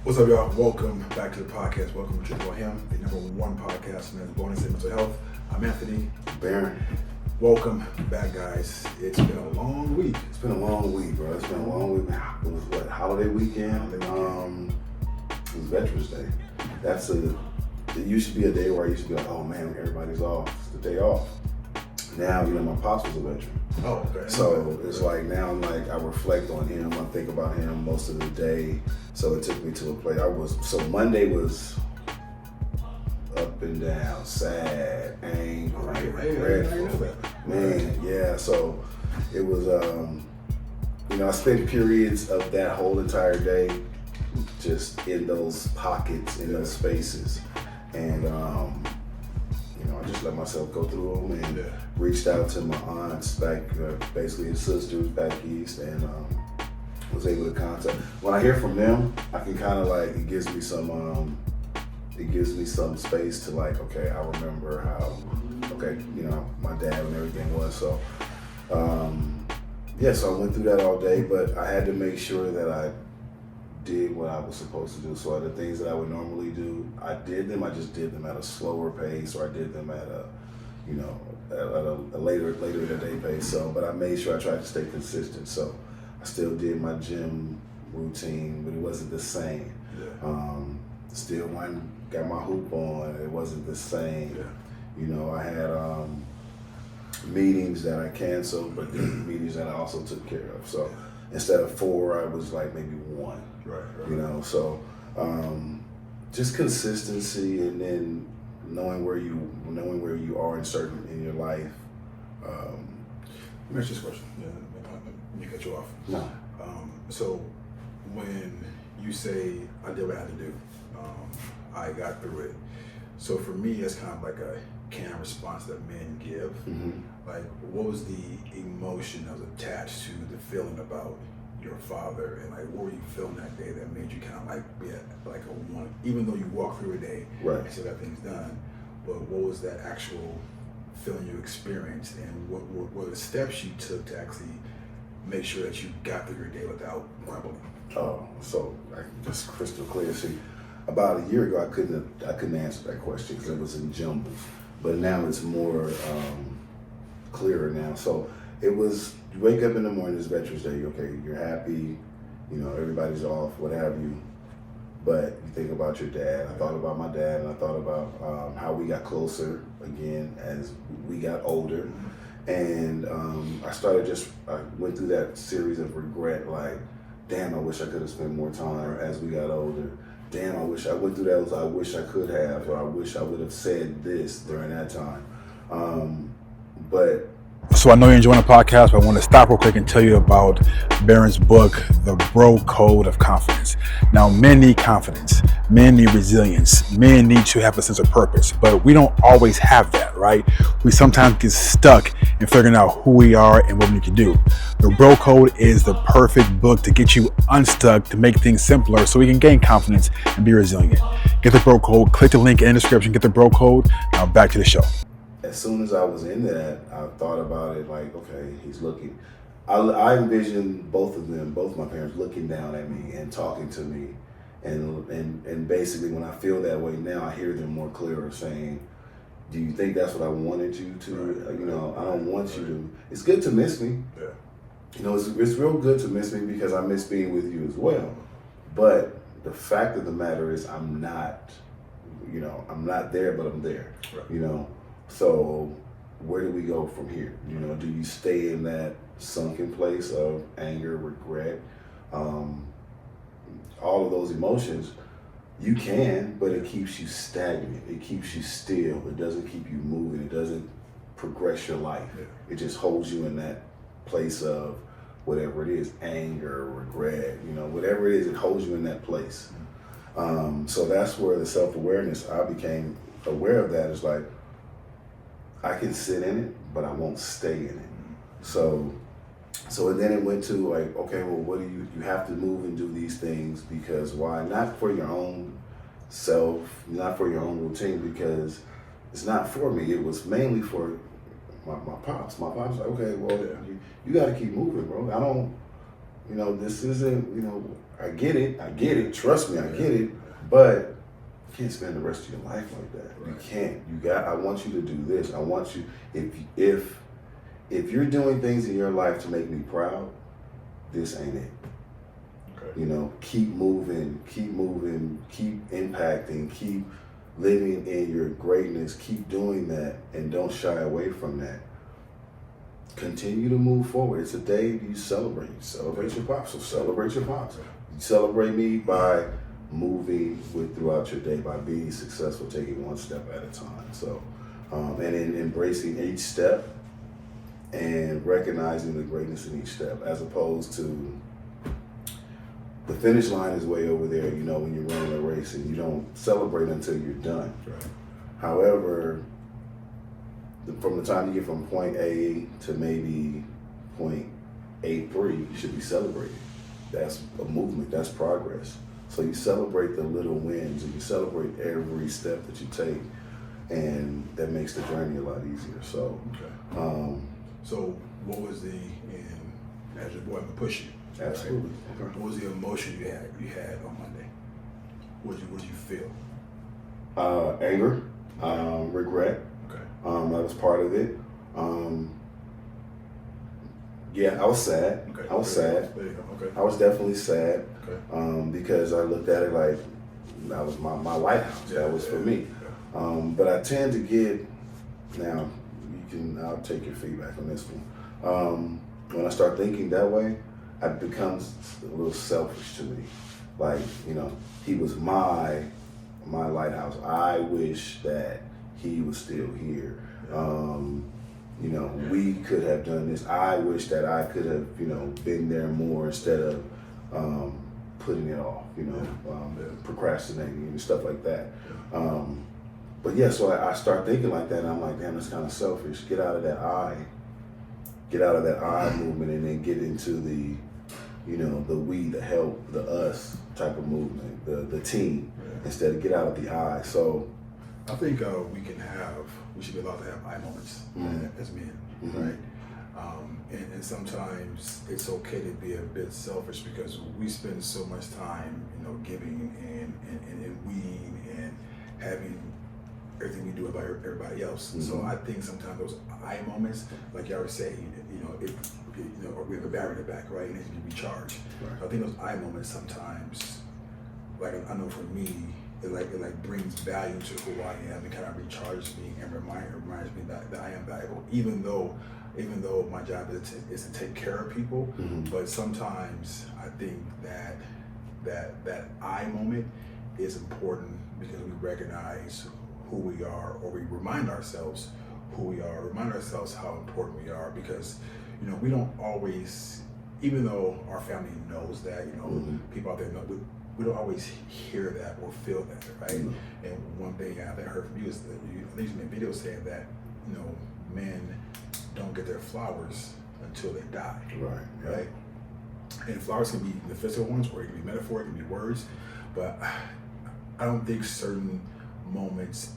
What's up, y'all? Welcome back to the podcast. Welcome to Triple Him, the #1 podcast in bonus in mental health. I'm Anthony. Barron. Welcome back, guys. It's been a long week. It's been a long week, bro. It's been a long week. It was what, holiday weekend? It was Veterans Day. It used to be a day where I used to be like, oh man, everybody's off. It's the day off. Now, my pops was a veteran. Oh, okay. So it's like now I'm like, I reflect on him. I think about him most of the day. So it took me to a place. Monday was up and down, sad, angry, regretful. Man, yeah. So it was, I spent periods of that whole entire day just in those pockets, in those spaces. And, I just let myself go through them and reached out to my aunts back, basically his sisters back east, and was able to contact. When I hear from them, I can kind of like, it gives me some space to like, okay, I remember how, my dad and everything was. So, so I went through that all day, but I had to make sure that I did what I was supposed to do. So the things that I would normally do, I did them. I just did them at a slower pace, or I did them at a later in the day pace. So, but I made sure I tried to stay consistent. So I still did my gym routine, but it wasn't the same. Still got my hoop on. It wasn't the same. I had meetings that I canceled, but then meetings that I also took care of. So instead of 4, I was like maybe 1. Right. So just consistency, and then knowing where you are in your life. Let me ask you this question. Let me cut you off. No. So when you say I did what I had to do, I got through it. So for me, it's kind of like a canned response that men give. Mm-hmm. Like, what was the emotion that was attached to the feeling about your father, and like what were you feeling that day that made you kind of like be like a one, even though you walked through a day and still got things done, but what was that actual feeling you experienced, and what were the steps you took to actually make sure that you got through your day without grumbling? Oh, so just crystal clear. See, about a year ago, I couldn't answer that question because it was in jumbles, but now it's more clearer now. So it was, you wake up in the morning, it's Veterans Day, you're happy, everybody's off, what have you, but you think about your dad. I thought about my dad, and I thought about how we got closer again as we got older, and I went through that series of regret, like, damn, I wish I could have spent more time as we got older. Damn, I went through those, I wish I could have, or I wish I would have said this during that time. So I know you're enjoying the podcast, but I want to stop real quick and tell you about Barron's book, The Bro Code of Confidence. Now, men need confidence. Men need resilience. Men need to have a sense of purpose, but we don't always have that, right? We sometimes get stuck in figuring out who we are and what we need to do. The Bro Code is the perfect book to get you unstuck, to make things simpler so we can gain confidence and be resilient. Get the Bro Code, click the link in the description, get the Bro Code. Now back to the show. As soon as I was in that, I thought about it like, okay, he's looking. I envisioned both my parents looking down at me and talking to me. And basically when I feel that way now, I hear them more clearer saying, do you think that's what I wanted you to? I don't want you to. It's good to miss me. Yeah. It's real good to miss me because I miss being with you as well. But the fact of the matter is I'm not there, but I'm there, Right. So where do we go from here? Do you stay in that sunken place of anger, regret, all of those emotions? You can, but it keeps you stagnant. It keeps you still. It doesn't keep you moving. It doesn't progress your life. It just holds you in that place of whatever it is, anger, regret, whatever it is, it holds you in that place. So that's where the self-awareness, I became aware of that. It's like, I can sit in it, but I won't stay in it. So then it went to like, okay, well, what do you have to move and do these things because why? Not for your own self, not for your own routine, because it's not for me. It was mainly for my pops. My pops like, okay, well, you got to keep moving, bro. this isn't, I get it, trust me, I get it, but you can't spend the rest of your life like that. Right. You can't. I want you to do this. I want you, if you're doing things in your life to make me proud, this ain't it. Okay. Keep moving, keep impacting, keep living in your greatness, keep doing that, and don't shy away from that. Continue to move forward. It's a day you celebrate. You celebrate your pops, so celebrate your pops. You celebrate me by moving throughout your day, by being successful, taking one step at a time. So, and in embracing each step and recognizing the greatness in each step, as opposed to the finish line is way over there, when you're running a race, and you don't celebrate until you're done. Right. However, from the time you get from point A to maybe point A3, you should be celebrating. That's a movement, that's progress. So you celebrate the little wins, and you celebrate every step that you take, and that makes the journey a lot easier. So, so what was as your boy would push you? Absolutely. Right? Okay. What was the emotion you had on Monday? What did you feel? Anger, regret. Okay. That was part of it. I was sad. Okay. I was sad. There you go. Okay. I was definitely sad. Okay. Because I looked at it like that was my lighthouse. That was for me. Yeah. But I tend to get, now I'll take your feedback on this one. When I start thinking that way, it becomes a little selfish to me. Like, he was my lighthouse. I wish that he was still here. We could have done this. I wish that I could have, been there more instead of putting it off, procrastinating and stuff like that. So I start thinking like that, and I'm like, damn, that's kind of selfish. Get out of that I movement, and then get into the, the we, the help, the us type of movement, the team, instead of get out of the I. So I think we should be allowed to have I moments as men, right? And sometimes it's okay to be a bit selfish, because we spend so much time, giving and weeding and having everything we do about everybody else. Mm-hmm. So I think sometimes those I moments, like y'all were saying, or we have a battery in the back, right? And it can be recharged. Right. So I think those I moments sometimes, like I know for me, it brings value to who I am. It kind of recharges me and reminds me that I am valuable, even though my job is to take care of people. Mm-hmm. But sometimes I think that I moment is important, because we recognize who we are, or we remind ourselves who we are, remind ourselves how important we are, because we don't always, even though our family knows that, mm-hmm. people out there know, we don't always hear that or feel that, right? Mm-hmm. And one thing I heard from you is that you made videos saying that men don't get their flowers until they die, right? And flowers can be the physical ones, or it can be metaphor, it can be words, but I don't think certain moments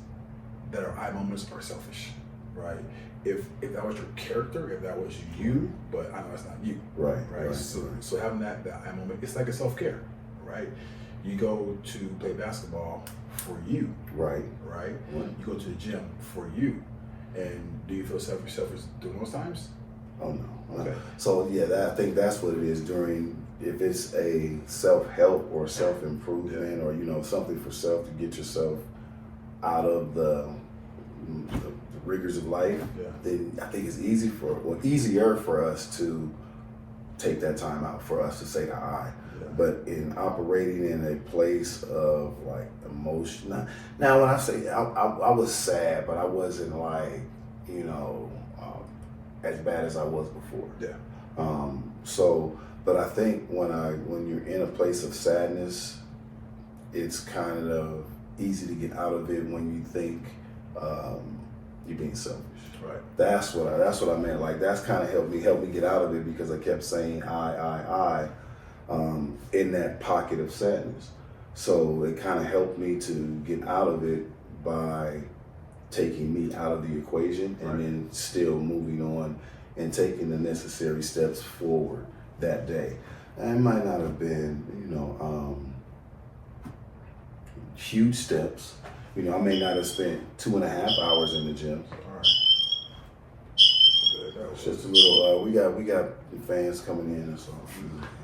that are I moments are selfish, right? If that was your character, if that was you, but I know that's not you, right? So having that I moment, it's like a self-care, right? You go to play basketball for you, right? You go to the gym for you, and do you feel selfish during those times? Oh no. Okay. So I think that's what it is if it's a self-help or self-improvement, or something for self to get yourself out of the rigors of life, then I think it's easier for us to take that time out, for us to say the I. Yeah. But in operating in a place of like emotion, now when I say I was sad, but I wasn't like as bad as I was before. Yeah. But I think when you're in a place of sadness, it's kind of easy to get out of it when you think you're being selfish. Right. That's what I meant. Like, that's kind of helped me get out of it, because I kept saying I in that pocket of sadness. So it kind of helped me to get out of it by taking me out of the equation, and then still moving on and taking the necessary steps forward that day. And it might not have been, huge steps. I may not have spent 2.5 hours in the gym. All right. It's just a little. We got fans coming in, and so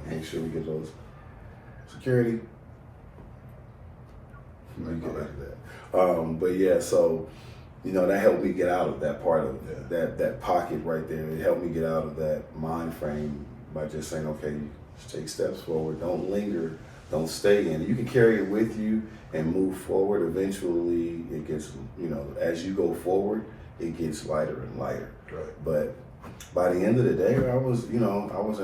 make sure we get those security. We get into that. But yeah, so that helped me get out of that part of that pocket right there. It helped me get out of that mind frame by just saying, okay, just take steps forward. Don't linger. Don't stay in it. You can carry it with you and move forward. Eventually, it gets, as you go forward, it gets lighter and lighter. Right. But by the end of the day, I was in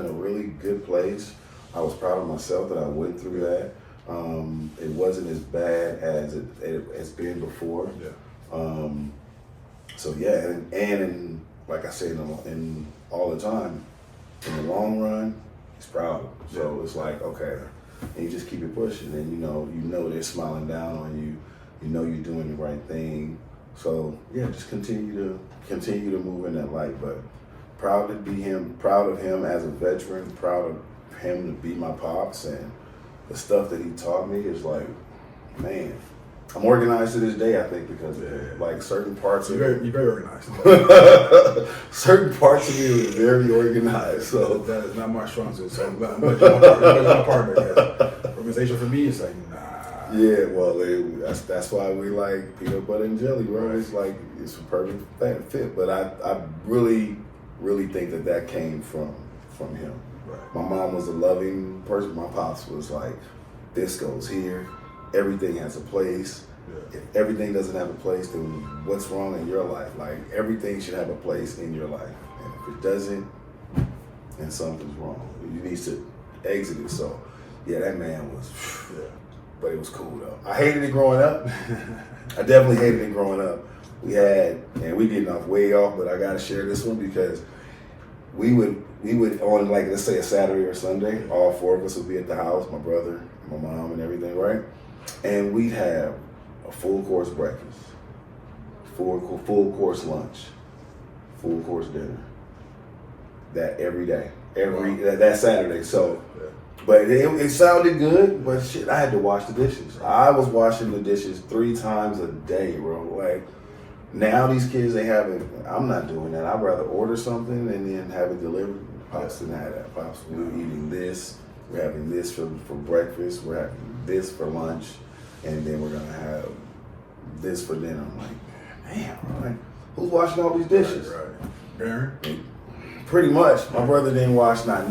a really good place. I was proud of myself that I went through that. It wasn't as bad as it has been before. Yeah. So yeah, and like I say, in all the time, in the long run, he's proud. So it's like, okay, and you just keep it pushing, and you know they're smiling down on you. You know you're doing the right thing. So yeah, just continue to move in that light. But proud to be him, proud of him as a veteran, proud of him to be my pops, and the stuff that he taught me is like, man, I'm organized to this day, I think, because of it. Like certain parts of You're very organized. certain parts of me was very organized. So that is not my strong suit. So I'm glad my partner. Yeah. Organization for me is like, nah. Yeah, well, that's why we like peanut butter and jelly, bro. Right. It's like it's a perfect fit. But I really, really think that came from him. Right. My mom was a loving person. My pops was like, this goes here. Everything has a place. Yeah. If everything doesn't have a place, then what's wrong in your life? Like, everything should have a place in your life. And if it doesn't, then something's wrong. You need to exit it. So, yeah, that man was, but it was cool, though. I hated it growing up. I definitely hated it growing up. We getting off way off, but I got to share this one because we would on, like, let's say a Saturday or Sunday, all four of us would be at the house, my brother, my mom, and everything, right? And we'd have a full course breakfast, full course lunch, full course dinner. That every day, that Saturday. So, but it sounded good, but shit, I had to wash the dishes. I was washing the dishes 3 times a day, bro. Like, now these kids, I'm not doing that. I'd rather order something and then have it delivered. Pops didn't have that. Pops, we're eating this. We're having this for breakfast. We're having this for lunch, and then we're gonna have this for dinner. I'm like, man, right? Who's washing all these dishes? Right. Barron? Pretty much. My brother didn't wash not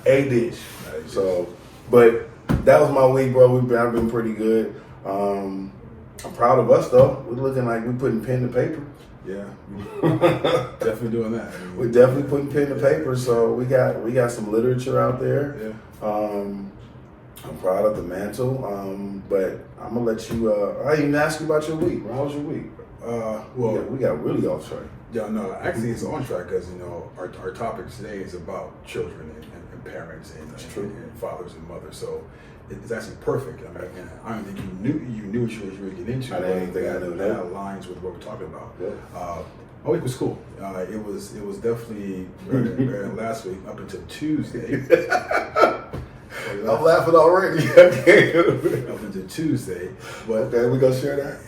a dish. So, but that was my week, bro. I've been pretty good. I'm proud of us though. We're looking like we're putting pen to paper. Yeah, definitely doing that. We're definitely putting pen to paper. So we got some literature out there. Yeah. I'm proud of the mantle. But I'm gonna let you. I didn't even ask you about your week. How was your week? Well, we got really off track. Yeah, no, actually it's on track because our topic today is about children and parents and fathers and mothers. So it's actually perfect. I mean, I don't think you knew what you were getting into. I didn't think I knew that. That aligns with what we're talking about. Yeah. My week was cool. It was definitely better than last week up until Tuesday. I'm laughing already. Up until Tuesday, but okay, we gonna share that.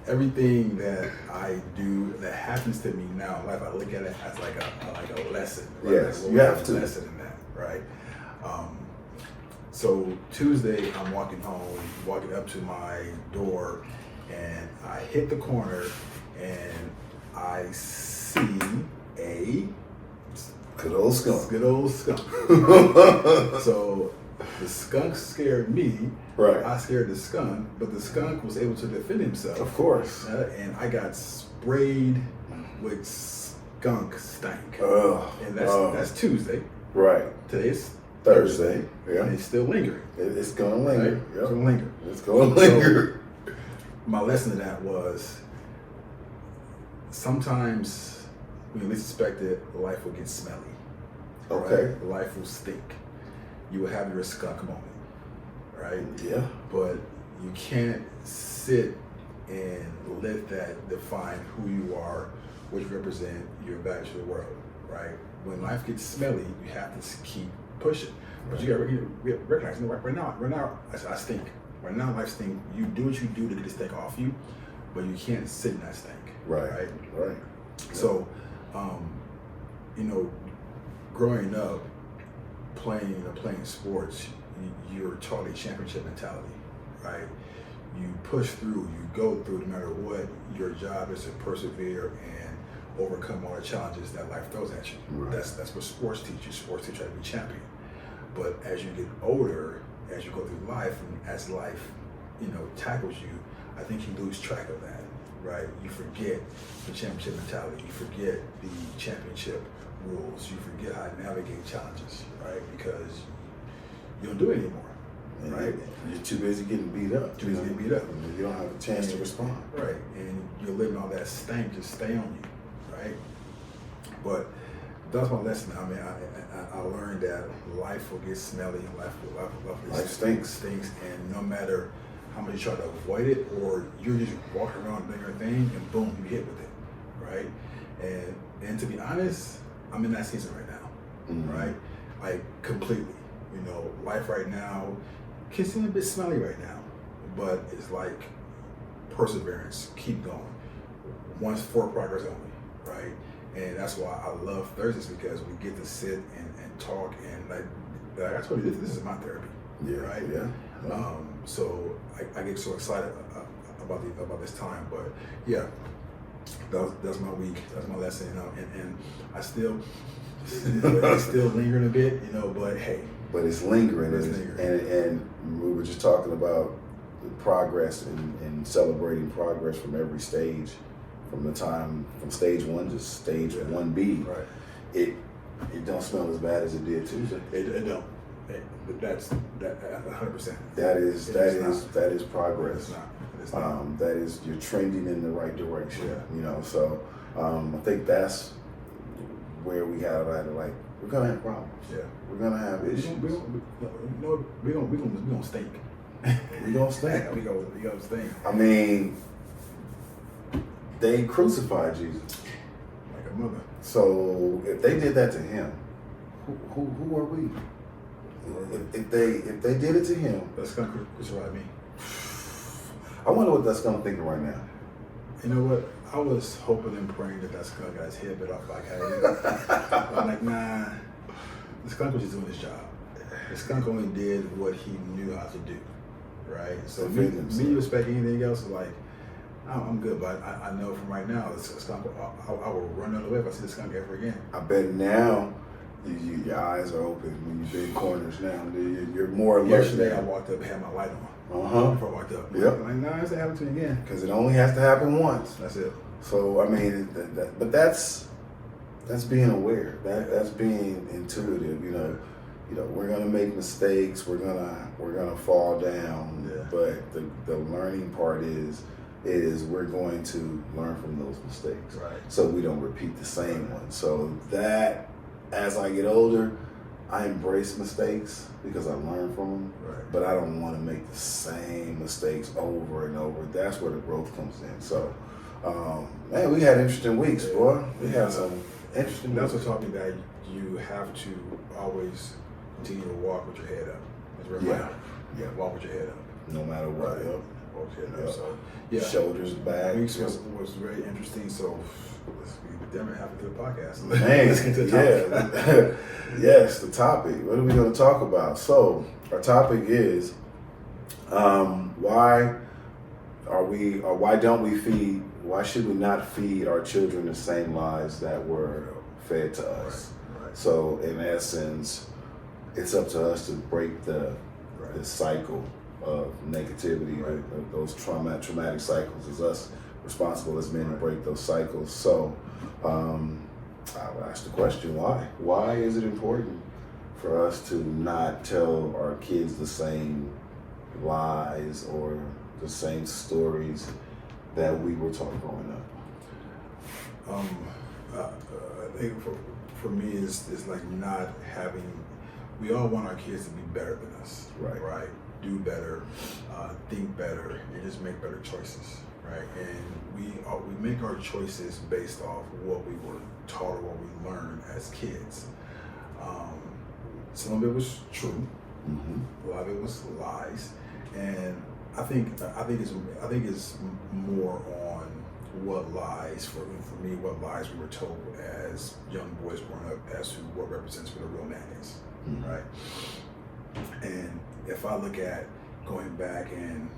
Everything that I do that happens to me now in life, I look at it as like a lesson. Right? Yes, you have to. Lesson in that, right? So Tuesday, I'm walking up to my door, and I hit the corner, and I see a good old skunk. So the skunk scared me. Right. I scared the skunk, but the skunk was able to defend himself. Of course. And I got sprayed with skunk stank. And that's Tuesday. Right. Today's Thursday. Yeah. And it's still lingering. It's gonna linger. Right? It's gonna linger. It's gonna linger. So, my lesson to that was sometimes when you least expect it, life will get smelly. Okay. Right? Life will stink. You will have your skunk moment. Right? Yeah. But you can't sit and let that define who you are, what you represent, your value to the world, right? when life gets smelly, you have to keep pushing. But you got to recognize, right now, I stink. Right now, life stink. You do what you do to get this stink off you, but you can't sit in that stink. Right. So, growing up, playing sports, you're taught a championship mentality, right? You push through, you go through no matter what. Your job is to persevere and overcome all the challenges that life throws at you. Right. That's what sports teach you. Sports teach you how to be champion. But as you get older, as you go through life, and as life, tackles you, I think you lose track of that, right? You forget the championship mentality. You forget the championship rules. You forget how to navigate challenges, right? Because you don't do it anymore, right? You're too busy getting beat up. Too busy getting beat up. You don't have a chance to respond. Right, and you're letting all that stank just stay on you, right? But that's my lesson. I mean, I learned that life will get smelly. Life stinks, and no matter how much you try to avoid it, or you're just walking around doing your thing, and boom, you hit with it, right? And to be honest, I'm in that season right now, right? Like completely. Life right now can seem a bit smelly right now, but it's like perseverance. Keep going. One's for progress only, right? And that's why I love Thursdays, because we get to sit and talk, and like I told you, this is my therapy. Yeah. Right. Yeah. So I get so excited about this time, but yeah, that's my week. That's my lesson. And I still it's still lingering a bit, but hey. But it's lingering, and we were just talking about the progress and celebrating progress from every stage, from stage 1 to stage 1B. Right. It don't smell as bad as it did Tuesday. It don't. But that's 100%. That is progress. It's not. That is, you're trending in the right direction. Yeah. So I think that's where we got at. Like, we're gonna have problems. Yeah. We're gonna have issues. We're gonna stink. We gonna stink. We gonna stink. I mean, they crucified Jesus like a mother. So if they did that to him, who are we? If they did it to him, that's gonna crucify me. I wonder what that's gonna think right now. You know what? I was hoping and praying that skunk got his head bit off by Coyote. I'm like, nah. The skunk was just doing his job. The skunk only did what he knew how to do, right? So me respect anything else is like, I'm good, but I know from right now, the skunk, I will run out of the way if I see the skunk ever again. I bet now your eyes are open when you've been corners now. You're more alert. Yesterday I walked up and had my light on. Before I walked up. Yep. Like, nah, it's happening to me again. Because it only has to happen once. That's it. So, I mean, but that's being aware. That's being intuitive. We're gonna make mistakes. We're gonna fall down. Yeah. But the learning part is we're going to learn from those mistakes. Right. So we don't repeat the same one. So that, as I get older, I embrace mistakes because I learn from them. Right. But I don't want to make the same mistakes over and over. That's where the growth comes in. So. Man, we had interesting weeks, boy. We had some interesting. That's what taught me that you have to always continue to walk with your head up. That's very important. Yeah, walk with your head up. No matter what. Right. Walk with your head up. So, yeah. Shoulders back. Weeks was very interesting. So we damn it have to do a podcast. Man, let's get to the topic. Yes, the topic. What are we going to talk about? So our topic is why should we not feed our children the same lies that were fed to us? Right. So in essence, it's up to us to break the cycle of negativity, those traumatic cycles. It's us responsible as men to break those cycles. So I'll ask the question, why? Why is it important for us to not tell our kids the same lies or the same stories that we were taught growing up? I think for me, it's like not having. We all want our kids to be better than us, right? do better, think better, and just make better choices, right? And we make our choices based off what we were taught or what we learned as kids. Some of it was true, a lot of it was lies, and I think it's more on what lies for me, what lies we were told as young boys growing up as to what represents what a real man is, right? And if I look at going back and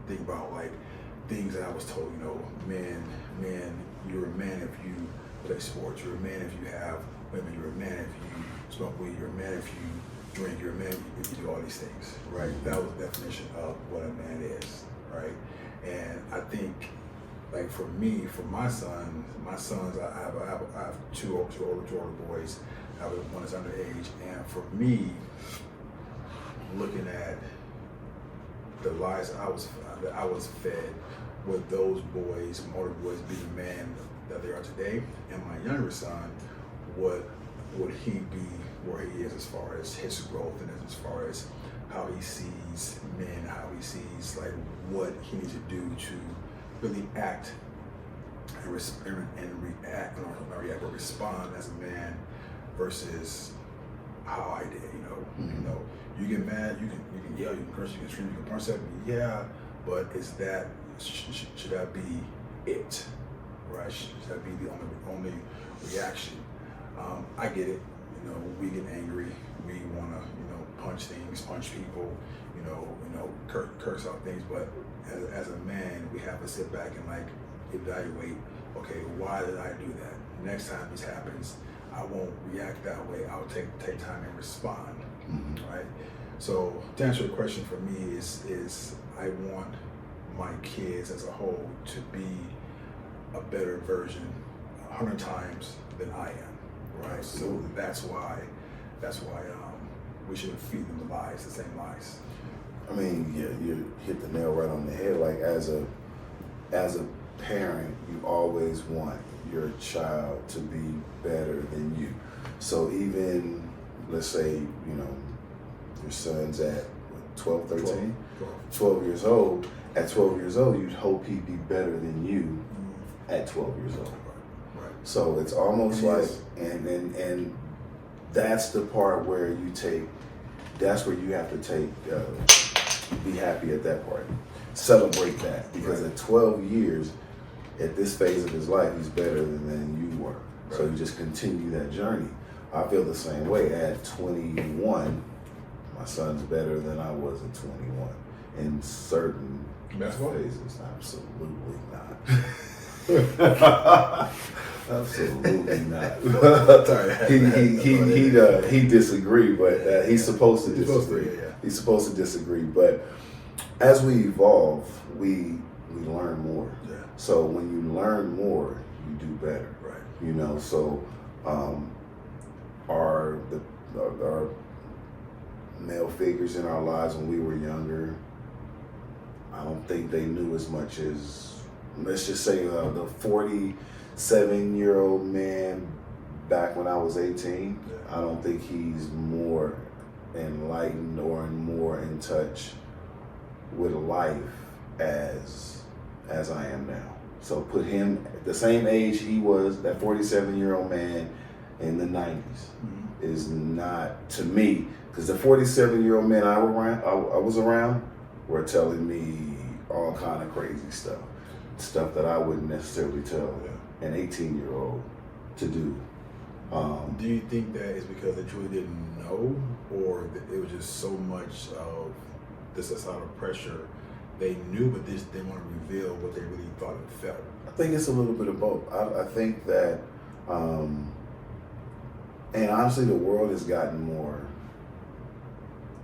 think about like things that I was told, man, you're a man if you play sports, you're a man if you have women, you're a man if you smoke weed, you're a man if you drink, you're a man if you do all these things, right? That was the definition of what a man is, right? And I think, like for me, for my sons, I have two older boys. I have one that's underage, and for me, looking at the lies that I was fed with those boys, older boys, being the man that they are today, and my younger son, what would he be where he is as far as his growth and as far as how he sees men, how he sees like what he needs to do to really act and respond as a man versus how I did. You get mad, you can yell, you can curse, you can scream, you can punch something, yeah, but is that should that be it, right? Should that be the only reaction? I get it. We get angry. We want to, punch things, punch people. Curse out things. But as a man, we have to sit back and like evaluate. Okay, why did I do that? Next time this happens, I won't react that way. I'll take time and respond. Right. So to answer your question, for me is I want my kids as a whole to be a better version 100 times than I am. Right. So that's why we shouldn't feed them the lies, the same lies. I mean, yeah, you hit the nail right on the head. Like as a parent, you always want your child to be better than you. So even, let's say, your son's at 12, 13, 12 years old. At 12 years old, you'd hope he'd be better than you at 12 years old. Right. So it's almost like, and that's the part where that's where you have to be happy at that part. Celebrate that, because at 12 years, at this phase of his life, he's better than you were. Right. So you just continue that journey. I feel the same way. At 21, my son's better than I was at 21 in certain phases. Absolutely not. Absolutely not. He disagreed, but he's supposed to disagree. He's supposed to disagree, but as we evolve, we learn more. Yeah. So when you learn more, you do better. Right. So our male figures in our lives when we were younger, I don't think they knew as much as, let's just say, the 47-year-old man back when I was 18. Yeah. I don't think he's more enlightened or more in touch with life as I am now. So put him at the same age he was, that 47-year-old man in the 90s, is not, to me, because the 47-year-old men I was around were telling me all kind of crazy stuff that I wouldn't necessarily tell an 18-year-old to do. Do you think that is because they truly didn't know, or that it was just so much of this societal pressure? They knew, but they didn't want to reveal what they really thought and felt. I think it's a little bit of both. I think that, and honestly, the world has gotten more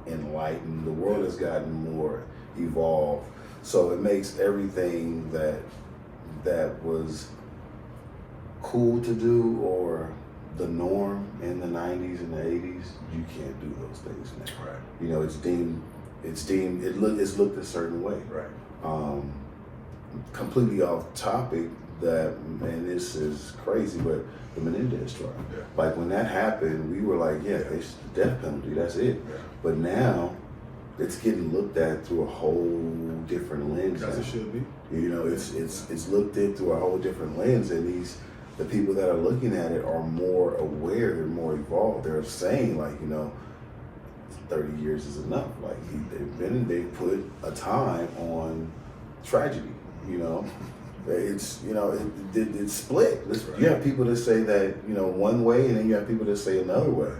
enlightened. The world has gotten more evolved. So it makes everything that was cool to do or the norm in the 90s and the 80s, you can't do those things now. Right. It's looked a certain way. Right. Completely off topic, and this is crazy, but the Menendez trial. Yeah. Like when that happened, we were like, it's the death penalty, that's it. Yeah. But now it's getting looked at through a whole different lens. As it should be. You know, it's looked at through a whole different lens, and the people that are looking at it are more aware, they're more evolved. They're saying, like, you know, 30 years is enough. Like, they've put a time on tragedy, you know. It's, you know, it's split. Right. You have people that say that, you know, one way, and then you have people that say another way.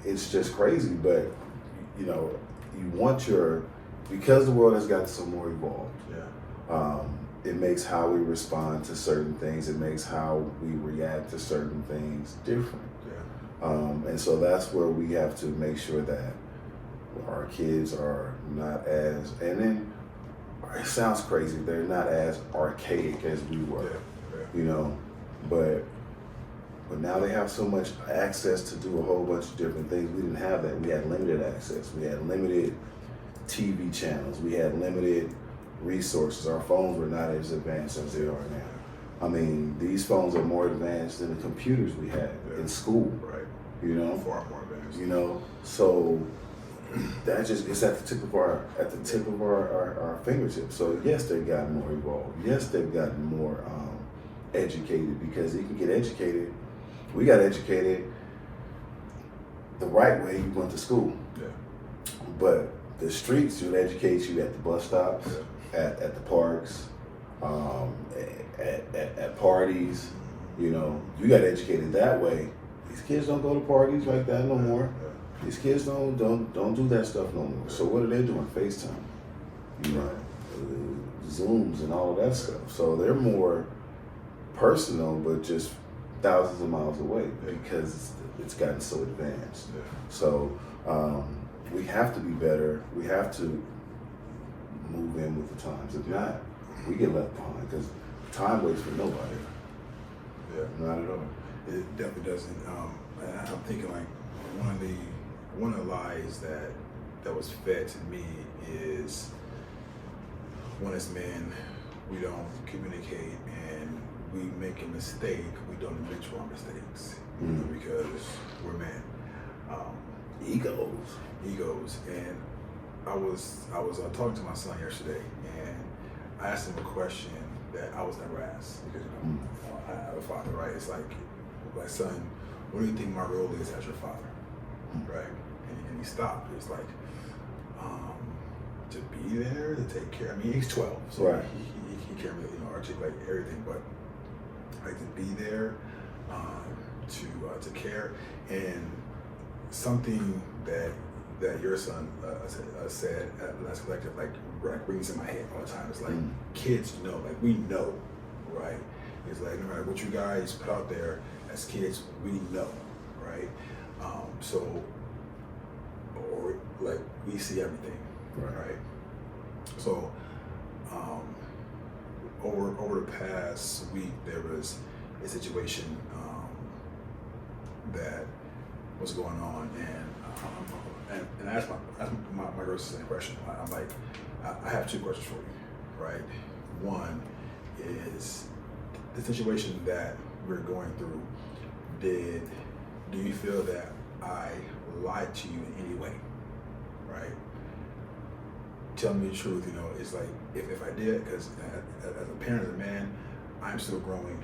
It's just crazy, but, you know, you want because the world has gotten so more evolved. Yeah. It makes how we respond to certain things. It makes how we react to certain things different. Yeah. And so that's where we have to make sure that our kids are not as, and then it sounds crazy, they're not as archaic as we were, you know, but now they have so much access to do a whole bunch of different things. We didn't have that. We had limited access. We had limited TV channels. We had limited resources. Our phones were not as advanced as they are now. I mean, these phones are more advanced than the computers we had in school. Right. You know, far more advanced. You know, so that just it's at the tip of our fingertips. So yes, they've gotten more evolved. Yes, they've gotten more educated, because you can get educated. We got educated the right way. You went to school. Yeah. But the streets will educate you at the bus stops, at the parks, at parties. You know, you got educated that way. These kids don't go to parties like that no more. These kids don't do that stuff no more. So what are they doing? FaceTime, you know, Zooms and all of that stuff. So they're more personal, but just thousands of miles away, because it's gotten so advanced. Yeah. So we have to be better. We have to move in with the times. If not, we get left behind, because time waits for nobody. Yeah. Not at all. It definitely doesn't. And I'm thinking, like, one of the lies that was fed to me is, when as men we don't communicate, and we make a mistake, we don't admit to our mistakes, you know, because we're men. Egos. And I was talking to my son yesterday, and I asked him a question that I was never asked, because, you know, I have a father, right? It's like, my son, what do you think my role is as your father, right? And he stopped. It's like, to be there, to take care. I mean, he's 12, so right. he can't really, you know, articulate everything, but like, to be there, to care. And something that your son said at Last Collective, like rings in my head all the time. It's like, kids know, like, we know, right? It's like, no matter what you guys put out there as kids, we know, right? Or like, we see everything, right? So over the past week, there was a situation that was going on, and I asked my girl the same question. I'm like, I have two questions for you, right? One is, the situation that we're going through, do you feel that I lied to you in any way, right? Tell me the truth, you know. It's like, if I did, because as a parent, as a man, I'm still growing,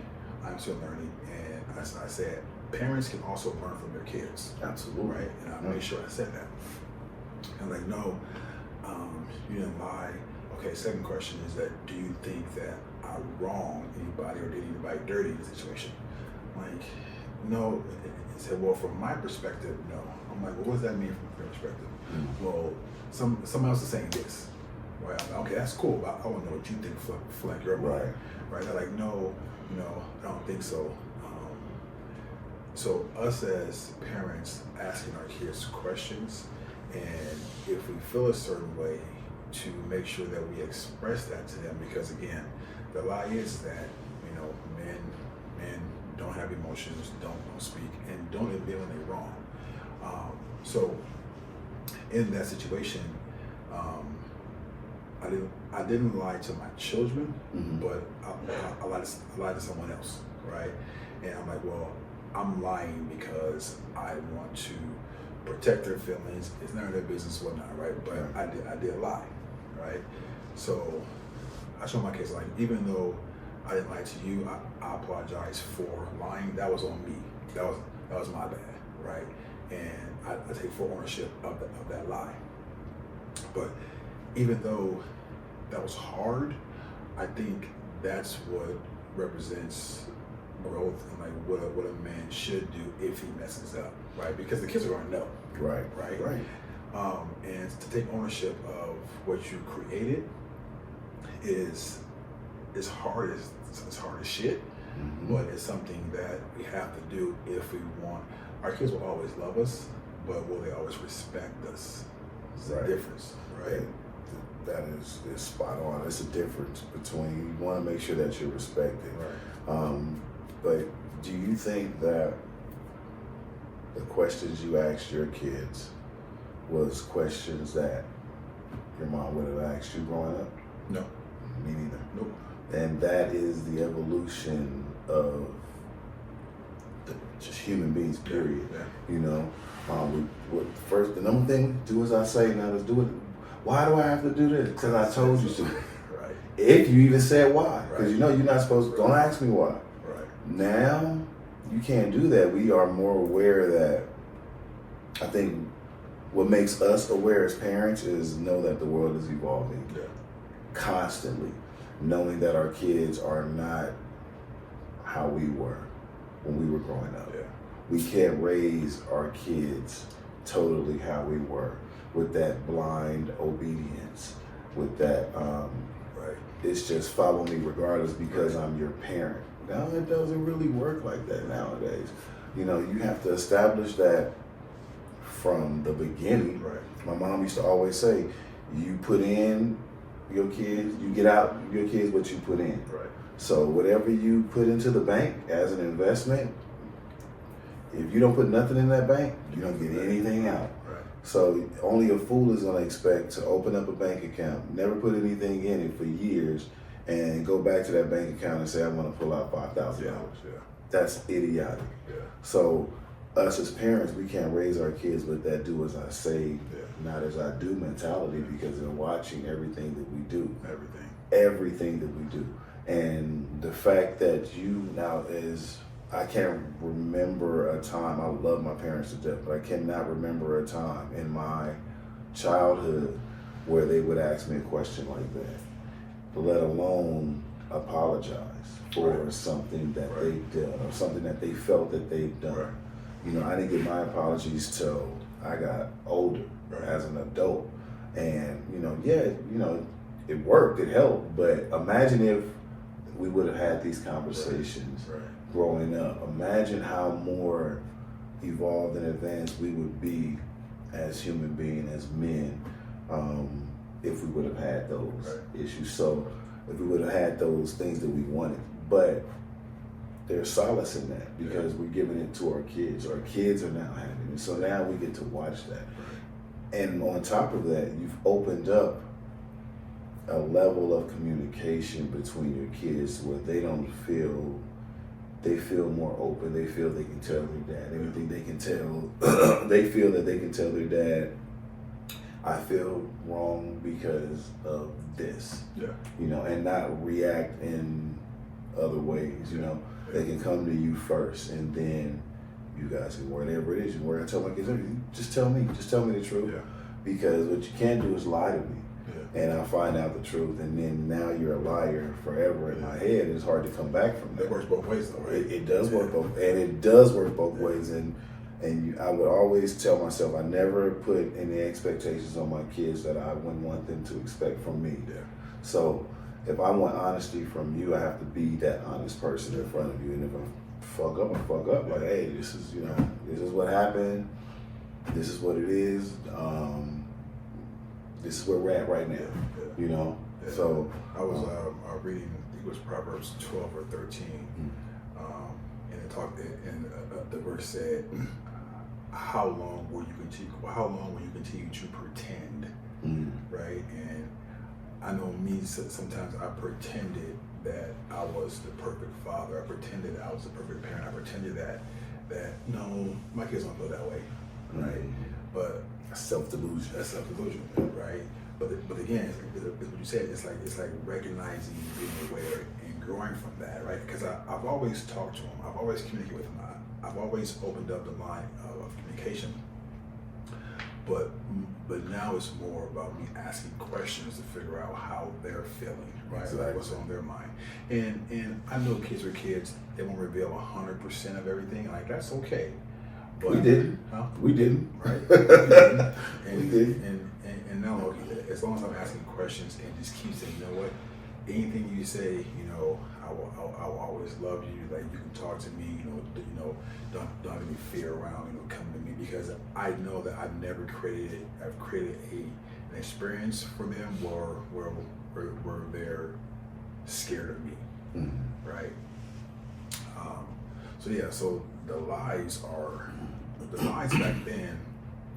I'm still learning, and I said, parents can also learn from their kids. Absolutely. Right? And I made sure I said that. I'm like, no, you didn't lie. Okay, second question is that, do you think that I wronged anybody or did anybody dirty in the situation? Like, no. He said, well, from my perspective, no. I'm like, well, what does that mean from your perspective? Well, someone else is saying this. Right? I'm like, okay, that's cool, but I want to know what you think for like your mind. Right? They're like, no, I don't think so. So us as parents asking our kids questions, and if we feel a certain way, to make sure that we express that to them, because again, the lie is that, you know, men don't have emotions, don't speak, and don't admit when they're wrong. So in that situation, I didn't lie to my children, but I lied to someone else, right? And I'm like, well, I'm lying because I want to protect their feelings. It's none of their business, whatnot, right? But I did lie, right? So I show my kids, like, even though I didn't lie to you, I apologize for lying. That was on me. That was my bad, right? And I take full ownership of that lie. But even though that was hard, I think that's what represents growth and like what a man should do if he messes up, right? Because the kids are going to know, right? And to take ownership of what you created is hard as shit, but it's something that we have to do if we want. Our kids will always love us, but will they always respect us? It's the difference, right? That is spot on. It's a difference between, you want to make sure that you're respected. Right. But do you think that the questions you asked your kids was questions that your mom would have asked you growing up? No. Me neither. Nope. And that is the evolution of just human beings, period. Yeah. You know, the number thing, do as I say, now let's do it. Why do I have to do this? Because I told you to. Right. If you even said why. Because Right. you know you're not supposed to, don't ask me why. Right. Now, you can't do that. We are more aware that, I think what makes us aware as parents is know that the world is evolving constantly. Knowing that our kids are not how we were when we were growing up. Yeah. We can't raise our kids totally how we were, with that blind obedience, with that, it's just follow me regardless because I'm your parent. Now, it doesn't really work like that nowadays. You know, you have to establish that from the beginning. Right. My mom used to always say, you put in your kids, you get out your kids what you put in. Right. So whatever you put into the bank as an investment, if you don't put nothing in that bank, you don't get anything out. Right. So only a fool is going to expect to open up a bank account, never put anything in it for years, and go back to that bank account and say, I'm going to pull out $5,000. Yeah. That's idiotic. Yeah. So us as parents, we can't raise our kids with that do as I say, not as I do mentality, because they're watching everything that we do. Everything that we do. And the fact that you now is, I can't remember a time, I love my parents to death, but I cannot remember a time in my childhood where they would ask me a question like that, let alone apologize for something that they've done or something that they felt that they've done. Right. You know, I didn't get my apologies till I got older as an adult. And, it worked, it helped, but imagine if we would have had these conversations growing up. Imagine how more evolved and advanced we would be as human beings, as men, if we would have had those issues. So if we would have had those things that we wanted. But there's solace in that because we're giving it to our kids. Our kids are now having it. So now we get to watch that. And on top of that, you've opened up a level of communication between your kids where they feel more open. They feel they can tell their dad anything they can tell. They feel that they can tell their dad, I feel wrong because of this, and not react in other ways, They can come to you first, and then you guys can, whatever it is, where I tell my kids, just tell me the truth, because what you can't do is lie to me. And I find out the truth, and then now you're a liar forever in my head. It's hard to come back from that. It works both ways, though, right? It does work both, and it does work both ways. And I would always tell myself I never put any expectations on my kids that I wouldn't want them to expect from me. So if I want honesty from you, I have to be that honest person in front of you. And if I fuck up, I fuck up. Like, hey, this is this is what happened. This is what it is. This is where we're at right now, So I was reading, I think it was Proverbs 12 or 13, and it talked, and the verse said, "How long will you continue to pretend?" Right? And I know me. Sometimes I pretended that I was the perfect father. I pretended I was the perfect parent. I pretended that no, my kids don't go that way, right? but Self-delusion. that's self-delusion, right? But again, it's what you said. It's like recognizing, being aware, and growing from that, right? Because I've always talked to him. I've always communicated with him. I've always opened up the line of communication. But now it's more about me asking questions to figure out how they're feeling, right? Exactly. Like what's on their mind. And I know kids are kids. They won't reveal 100% of everything. Like that's okay. But, We didn't. Huh? We didn't. Right. We didn't. We did. And now look, as long as I'm asking questions and just keep saying, you know what, anything you say, you know, I will always love you. Like you can talk to me, don't have any fear around, coming to me, because I know that I've created an experience for them where they're scared of me, Mm-hmm. right? So the lies back then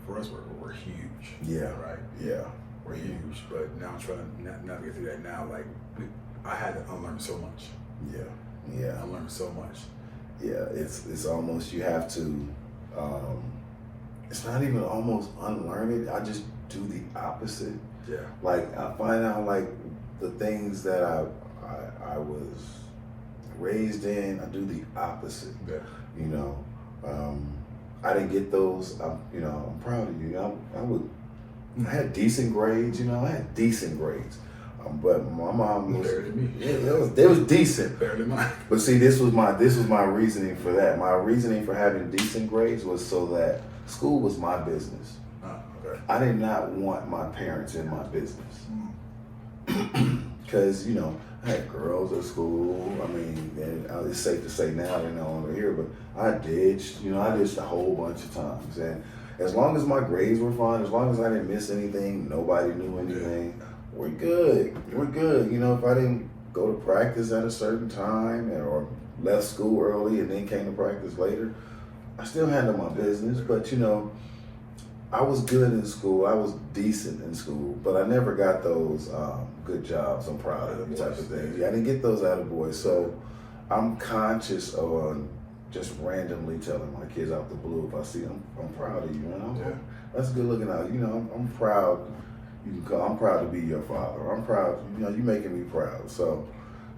for us were huge. Yeah. Right. Yeah. Were huge, but now I'm trying to navigate through that now. Like I had to unlearn so much. Yeah. I learned so much. Yeah. It's almost, you have to. It's not even almost unlearn it. I just do the opposite. Yeah. Like I find out like the things that I was raised in, I do the opposite. Yeah. I didn't get those. I'm proud of you. I had decent grades. I had decent grades. But my mom was better than me. Yeah, they was decent. Better than mine. But see, this was my reasoning for that. My reasoning for having decent grades was so that school was my business. Okay. I did not want my parents in my business. Because, I had girls at school. I mean, and it's safe to say now they're no longer here, but I ditched a whole bunch of times. And as long as my grades were fine, as long as I didn't miss anything, nobody knew anything, we're good. We're good. If I didn't go to practice at a certain time or left school early and then came to practice later, I still handled my business. But, I was good in school. I was decent in school, but I never got those good jobs. I'm proud of them type of things. Yeah, I didn't get those out of boys. So I'm conscious of just randomly telling my kids out the blue if I see them, I'm proud of you. And that's good looking out. I'm proud. I'm proud to be your father. I'm proud. You're making me proud. So,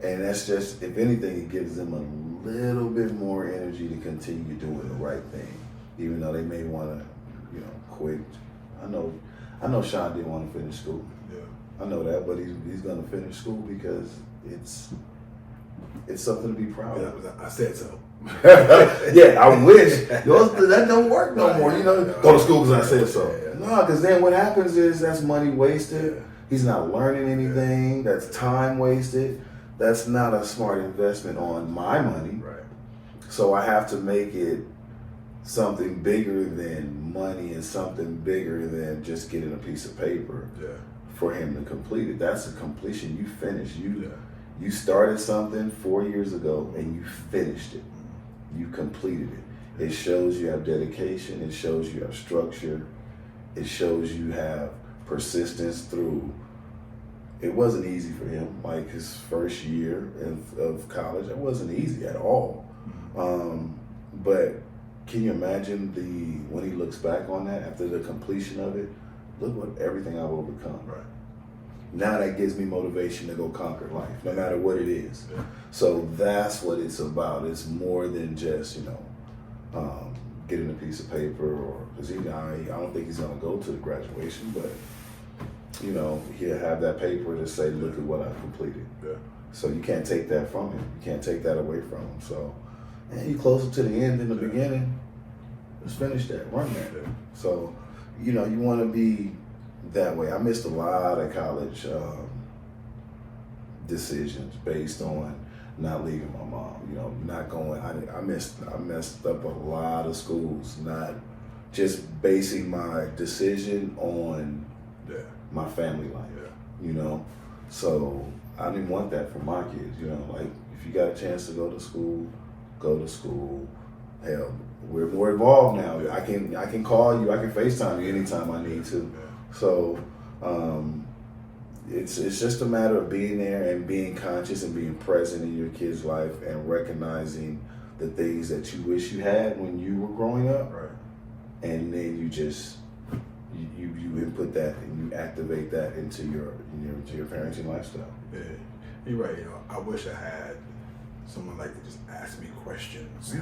and that's just, if anything, it gives them a little bit more energy to continue doing the right thing, even though they may want to, quit. I know Sean didn't want to finish school. Yeah. I know that, but he's going to finish school because it's something to be proud of. Yeah, I said so. Yeah, I wish. That don't work no more. Go to school because I said so. Yeah. No, because then what happens is that's money wasted. Yeah. He's not learning anything. Yeah. That's time wasted. That's not a smart investment on my money. Right. So I have to make it something bigger than money and something bigger than just getting a piece of paper for him to complete it. That's a completion. You finished. You started something 4 years ago and you finished it. You completed it. It shows you have dedication. It shows you have structure. It shows you have persistence through. It wasn't easy for him. Like his first year of college, it wasn't easy at all. But can you imagine when he looks back on that after the completion of it? Look what everything I've overcome. Right. Now that gives me motivation to go conquer life, no matter what it is. Yeah. So that's what it's about. It's more than just getting a piece of paper, or because I don't think he's gonna go to the graduation, but he'll have that paper to say, look at what I've completed. Yeah. So you can't take that from him. You can't take that away from him. So. And you closer to the end than the beginning. Let's finish that, run that. Yeah. So, you want to be that way. I missed a lot of college decisions based on not leaving my mom. Not going. I messed up a lot of schools. Not just basing my decision on my family life. Yeah. So I didn't want that for my kids. Like if you got a chance to go to school. Go to school. Hell, we're more involved now. I can call you. I can FaceTime you anytime I need to. So it's just a matter of being there and being conscious and being present in your kid's life and recognizing the things that you wish you had when you were growing up. Right. And then you just you input that and you activate that into your parenting lifestyle. Yeah, you're right. I wish I had someone like to just ask me questions,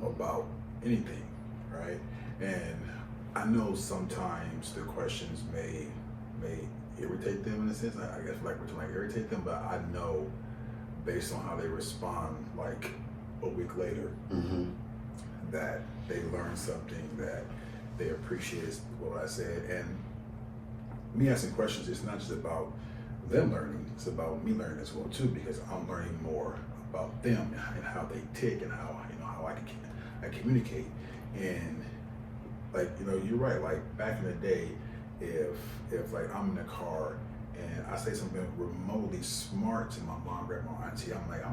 about anything, right? And I know sometimes the questions may irritate them in a sense. I guess like we're trying to irritate them, but I know based on how they respond, like a week later, that they learned something, that they appreciate what I said. And me asking questions, it's not just about them learning, it's about me learning as well too, because I'm learning more about them and how they tick and how I communicate. And like, you're right, like back in the day, if like I'm in the car and I say something remotely smart to my mom, grandma, auntie, I'm like,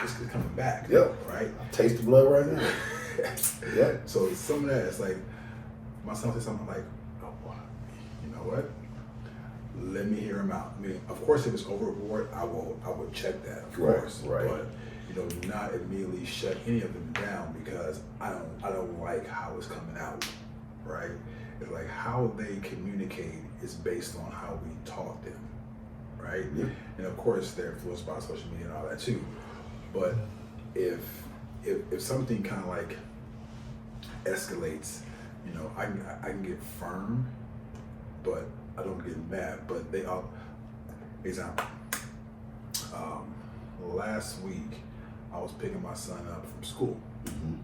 this is coming back. Yep. Right? I taste the blood right now. Yeah. So some of that is like, my son said something like, oh, you know what? Let me hear him out. I mean, of course, if it's overboard, I would check that, of course. Right. But not immediately shut any of them down because I don't like how it's coming out. Right? It's like how they communicate is based on how we taught them. Right? Yeah. And of course, they're influenced by social media and all that too. But if something kind of like escalates, I can get firm, but I don't get mad. But they all, example, last week I was picking my son up from school,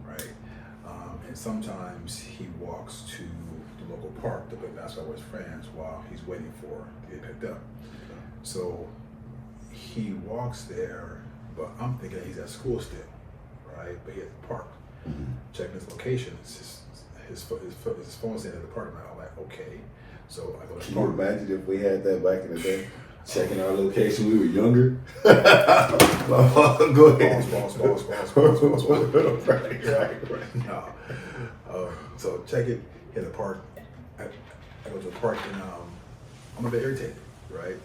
right? And sometimes he walks to the local park to play basketball with his friends while he's waiting for to get picked up. So he walks there, but I'm thinking he's at school still, right? But he's at the park, checking his location. His phone saying at the park. I'm like, okay. So I go to the park. Can you imagine if we had that back in the day? Checking our location, we were younger. Go ahead. Pause. Right. No. So check it, hit the park. I go to the park and I'm a bit irritated, right?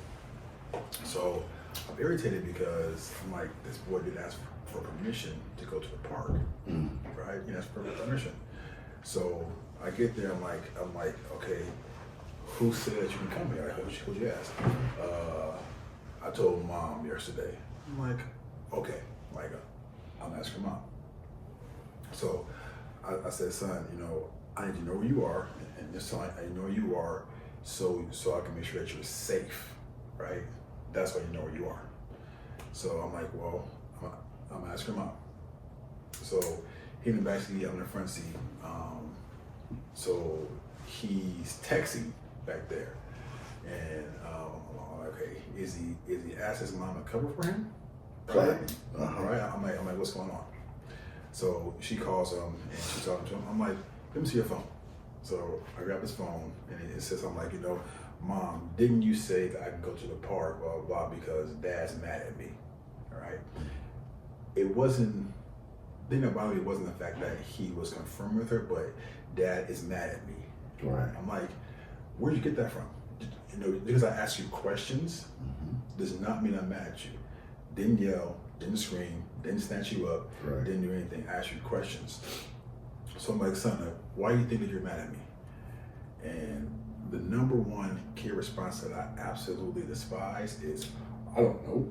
So I'm irritated because I'm like, this boy didn't ask for permission to go to the park, right? He asked for permission. So I get there, I'm like, okay, who said that you can come here? Who'd you ask? I told mom yesterday. I'm like, okay, I'm asking mom. So I said, son, I need to know where you are, and just so I know where you are, so I can make sure that you're safe, right? That's why you know where you are. So I'm like, well, I'm asking mom. So he in the back seat, I'm in the front seat. So he's texting back there, and okay, is he asked his mom to cover for him? Right. Right. I'm like, what's going on? So she calls him and she's talking to him. I'm like, let me see your phone. So I grab his phone and it says, I'm like, Mom, didn't you say that I can go to the park, blah, blah, blah, because Dad's mad at me, all right? It wasn't, the thing about it wasn't the fact that he was confirmed with her, but Dad is mad at me. Right. I'm like, where'd you get that from? Because I asked you questions does not mean I'm mad at you. Didn't yell, didn't scream, didn't snatch you up, didn't do anything, asked you questions. So I'm like, son, why do you think that you're mad at me? And the number one key response that I absolutely despise is, I don't know.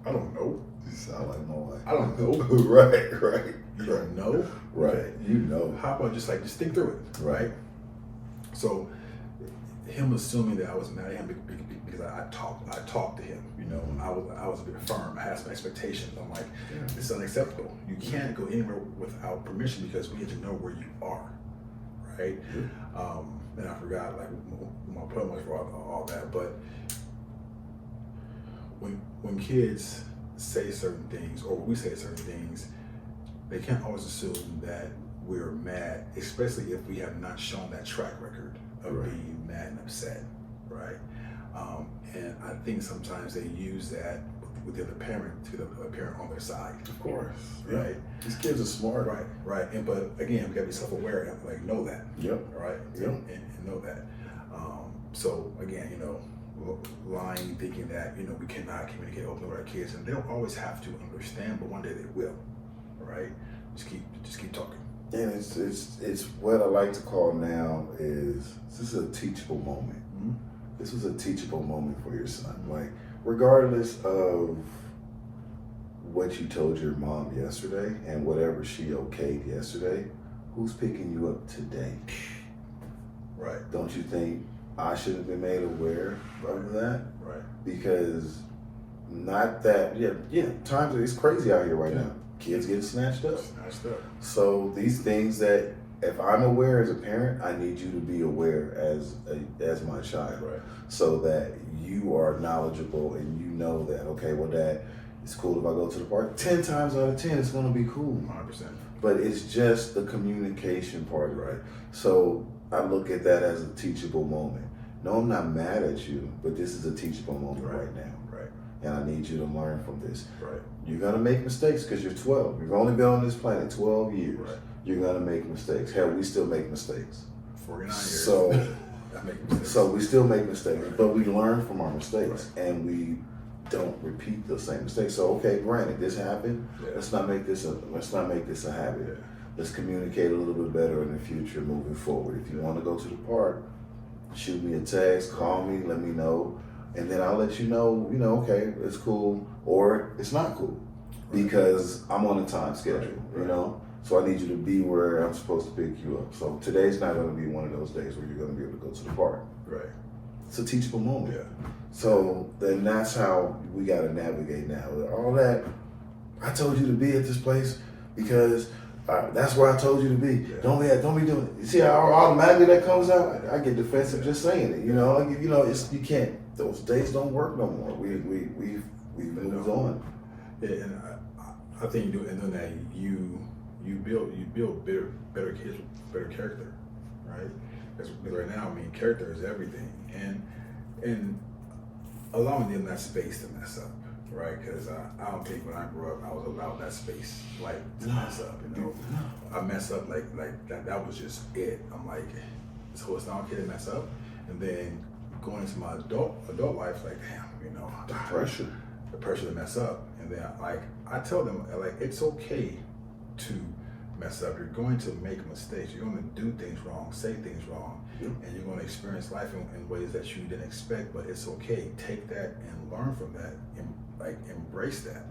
You sound like my wife. I don't know. Right. You don't know? Right. Okay. How about just think through it, right? So him assuming that I was mad at him because I talked to him, I was a bit firm. I had some expectations. I'm like, this is unacceptable. You can't go anywhere without permission because we need to know where you are, right? And I forgot my point was for all that, but when kids say certain things or we say certain things, they can't always assume that we're mad, especially if we have not shown that track record of being mad and upset, right? And I think sometimes they use that with the other parent, to the parent on their side. Of course, right? These kids are smart. Right. And but again, we gotta be self-aware and know that. Yep. Right. Yep. And know that. So again, lying, thinking that we cannot communicate openly with our kids, and they don't always have to understand, but one day they will. Right. Just keep talking. And it's what I like to call now is this is a teachable moment. Mm-hmm. This was a teachable moment for your son. Like, regardless of what you told your mom yesterday and whatever she okayed yesterday, who's picking you up today? Right. Don't you think I should have been made aware of that? Right. Because not that, times it's crazy out here right now. Kids getting snatched up. So these things that, if I'm aware as a parent, I need you to be aware as my child, right? So that you are knowledgeable and you know that, okay, well, Dad, it's cool if I go to the park. 10 times out of 10, it's going to be cool. 100%. But it's just the communication part, right? So I look at that as a teachable moment. No, I'm not mad at you, but this is a teachable moment right now. Right. And I need you to learn from this. Right. You're going to make mistakes because you're 12. You've only been on this planet 12 years. Right. You're going to make mistakes. Hell, we still make mistakes. 49 years. So, I make mistakes. so we still make mistakes, Right. but we learn from our mistakes, Right. and we don't repeat the same mistakes. So, okay, granted, this happened. Yeah. Let's not make this a habit. Yeah. Let's communicate a little bit better in the future moving forward. If you want to go to the park, shoot me a text, call me, let me know, and then I'll let you know, okay, it's cool or it's not cool, because I'm on a time schedule, you know? So I need you to be where I'm supposed to pick you up. So today's not going to be one of those days where you're going to be able to go to the park. Right. It's a teachable moment. Yeah. So then that's how we got to navigate now. All that, I told you to be at this place because that's where I told you to be. Yeah. Don't be doing it. You see how automatically that comes out? I get defensive just saying it. You can't. Those days don't work no more. We've moved on. Yeah, and I think in doing that, you build better kids with better character, right? Because right now, I mean, character is everything, and allowing them that space to mess up. Right, because I don't think when I grew up I was allowed that space, like, to mess up. I mess up like that. That was just it. I'm like, so it's not okay to mess up. And then going into my adult life, like, damn, the pressure to mess up. And then I tell them, like, it's okay to mess up. You're going to make mistakes. You're going to do things wrong, say things wrong, and you're going to experience life in ways that you didn't expect. But it's okay. Take that and learn from that, and embrace that.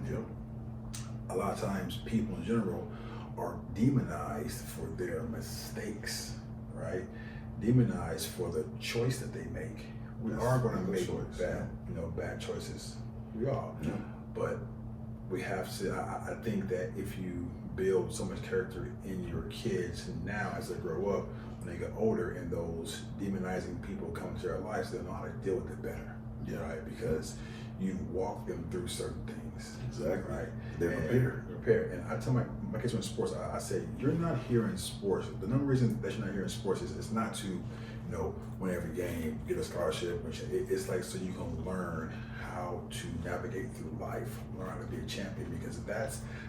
A lot of times, people in general are demonized for their mistakes, right? Demonized for the choice that they make. We are going to make bad choices. We are, but we have to. I think that if you build so much character in your kids now as they grow up, when they get older, and those demonizing people come into their lives, they'll know how to deal with it better, right? Because you walk them through certain things. Exactly. Right. They're prepared. And I tell my kids in sports, I say, you're not here in sports. The number reason that you're not here in sports is it's not to, win every game, get a scholarship. It's like so you can learn how to navigate through life, learn how to be a champion, because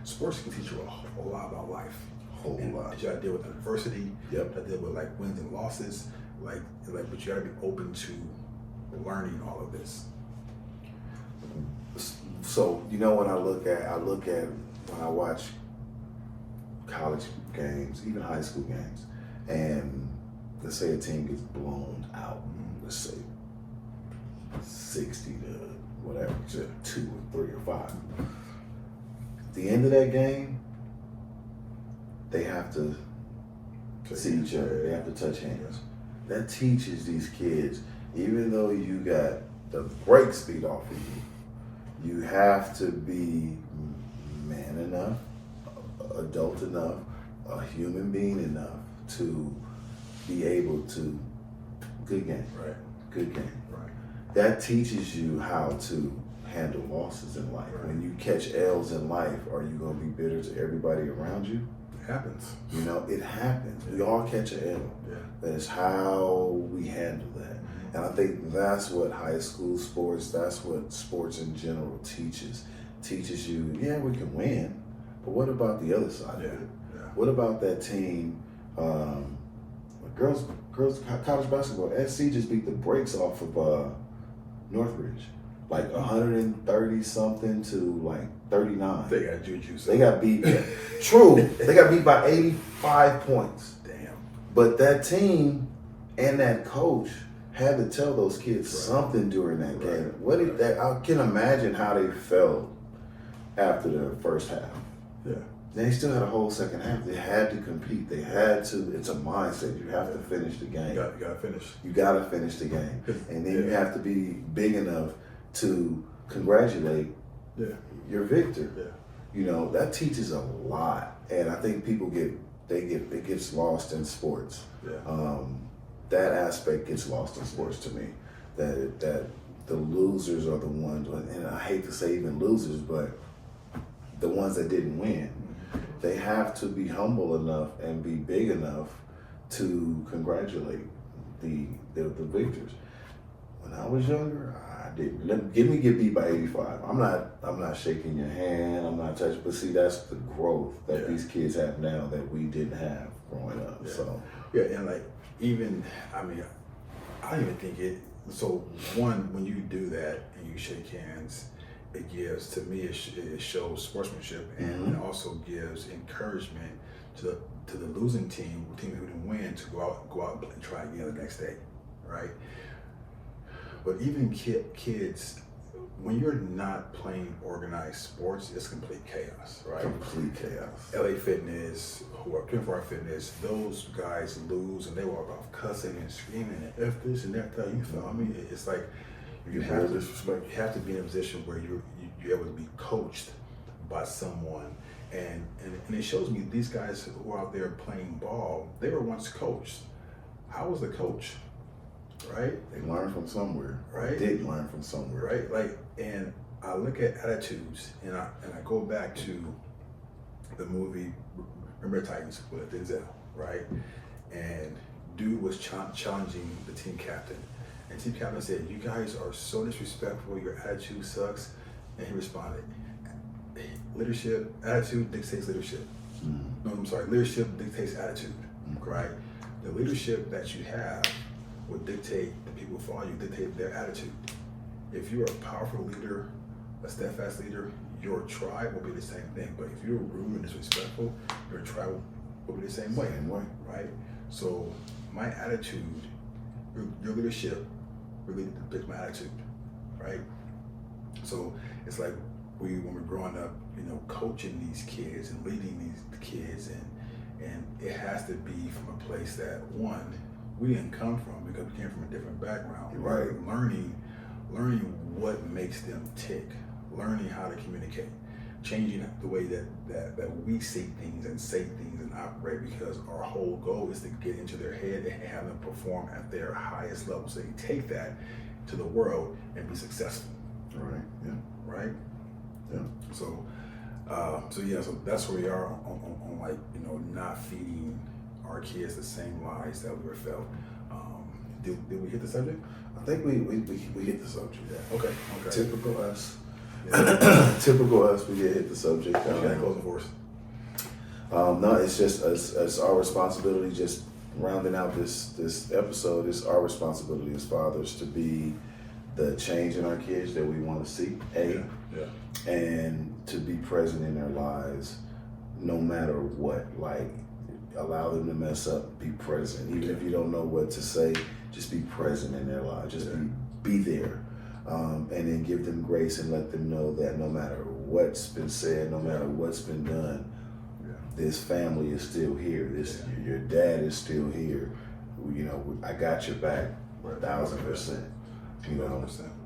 sports can teach you a whole lot about life. A whole lot. You gotta deal with adversity. Yep. You gotta deal with but you gotta be open to learning all of this. So when I look at when I watch college games, even high school games, and let's say a team gets blown out, let's say 60 to whatever, 2 or 3 or 5. At the end of that game, they have to see each other. They have to touch hands. That teaches these kids, even though you got the brakes beat off of you, you have to be man enough, adult enough, a human being enough to be able to good game. Right. Good game. Right. That teaches you how to handle losses in life. Right. When you catch L's in life, are you going to be bitter to everybody around you? It happens. It happens. We all catch an L. Yeah. That is how we handle that. And I think that's what high school sports, that's what sports in general teaches. Teaches you, we can win, but what about the other side of it? Yeah. What about that team, girls college basketball, SC just beat the brakes off of Northridge. like 130 something to like 39. They got juju. They got beat. True. They got beat by 85 points. Damn. But that team and that coach had to tell those kids something during that game. What did that? I can imagine how they felt after the first half. Yeah. They still had a whole second half. They had to compete. They had to. It's a mindset. You have to finish the game. You gotta finish. You gotta finish the game, and then you have to be big enough to congratulate your victor. Yeah. You know, that teaches a lot, and I think people it gets lost in sports. Yeah. That aspect gets lost in sports to me. That the losers are the ones, and I hate to say even losers, but the ones that didn't win. They have to be humble enough and be big enough to congratulate the victors. When I was younger, I didn't. Get beat by 85. I'm not shaking your hand. I'm not touching. But see, that's the growth that these kids have now that we didn't have growing up. Yeah. So and like even I don't even think it. So one, when you do that and you shake hands, it gives, to me, it shows sportsmanship, and it also gives encouragement to the losing team who didn't win, to go out and try again the next day, right? But even kids, when you're not playing organized sports, it's complete chaos, right? Complete chaos. LA Fitness, who are 24-hour Fitness, those guys lose and they walk off cussing and screaming and F this and that. You feel? I mean, it's like you have to be in a position where you're able to be coached by someone, and it shows me these guys who are out there playing ball, they were once coached. How was the coach? Right? They learned from somewhere. Right? They did learn from somewhere. Right? Like, and I look at attitudes, and I go back to the movie Remember Titans with Denzel, right? And dude was challenging the team captain, and team captain said, "You guys are so disrespectful. Your attitude sucks." And he responded, "Leadership, attitude dictates leadership." Mm-hmm. No, I'm sorry. Leadership dictates attitude, right? The leadership that you have will dictate the people who follow you, dictate their attitude. If you're a powerful leader, a steadfast leader, your tribe will be the same thing. But if you're rude and disrespectful, your tribe will be the same way. Right? So my attitude, your leadership really depicts my attitude, right? So it's like when we're growing up, coaching these kids and leading these kids, and it has to be from a place that, one, we didn't come from, because we came from a different background. Right. Learning what makes them tick, learning how to communicate, changing the way that we see things and say things and operate, because our whole goal is to get into their head and have them perform at their highest level. So you take that to the world and be successful. Right. Yeah. Right. Yeah. So that's where we are on like, not feeding our kids the same lies that we were felt. Did we hit the subject? I think we hit the subject. Yeah. Okay. Typical us. Yeah. Typical us. We did hit the subject. Closing for us. No, it's just it's our responsibility. Just rounding out this episode, it's our responsibility as fathers to be the change in our kids that we want to see. And to be present in their lives, no matter what. Like, allow them to mess up. Be present, even if you don't know what to say. Just be present in their lives. Just be there, and then give them grace and let them know that no matter what's been said, no matter what's been done, this family is still here. Your dad is still here. I got your back, 1,000%.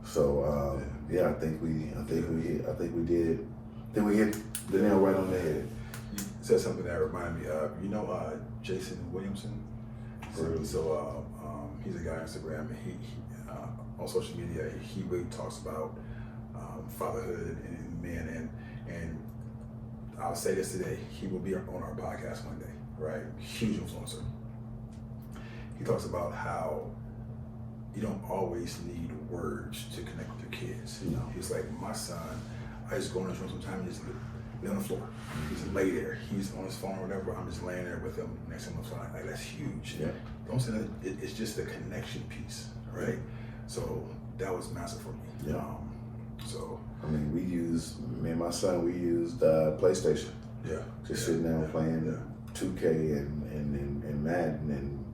So I think we hit the nail right on the head. You said something that reminded me of, Jason Williamson. So he's a guy on Instagram, and he on social media, he really talks about fatherhood and men, and I'll say this today, he will be on our podcast one day, right? Huge influencer. He talks about how you don't always need words to connect with your kids. He's like, my son, I just go in his room sometimes and just lay on the floor. He just lay there. He's on his phone or whatever. I'm just laying there with him next to him on the phone. Like, that's huge. Yeah. Don't say that. It's just the connection piece, right? So that was massive for me. Yeah. So I mean, me and my son, we used PlayStation. Yeah. Just sitting down playing 2K and Madden and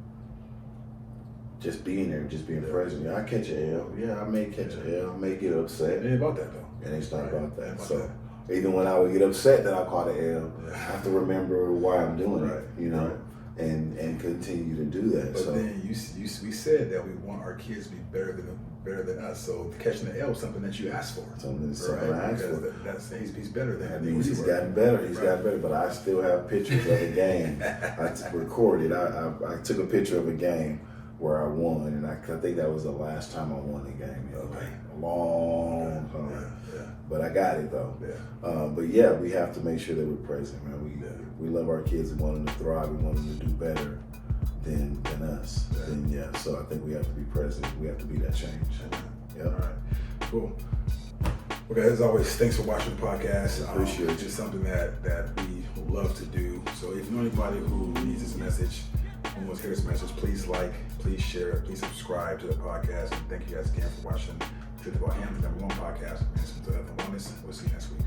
just being there, just being present. I catch an L. Yeah, I may catch an L. I may get upset. It ain't about that though. It ain't not about that. About So that. even when I would get upset that I caught an L, I have to remember why I'm doing it, you know, and continue to do that. But so then we said that we want our kids to be better than us. So catching the L is something that you asked for. Something I asked for. He's better than. I mean, he's gotten better. He's gotten better. But I still have pictures of a game. I recorded. I took a picture of a game where I won, and I think that was the last time I won a game. A long time. Yeah. But I got it though. Yeah. But yeah, we have to make sure that we're present, man. We love our kids and want them to thrive. We want them to do better than us. Yeah. So I think we have to be present. We have to be that change. Yeah. All right. Cool. Okay, as always, thanks for watching the podcast. Appreciate it. It's just something that we love to do. So if you know anybody who needs this message, who wants to hear this message, please like, please share, please subscribe to the podcast. And thank you guys again for watching Truth About Him, the #1 podcast. We'll see you next week.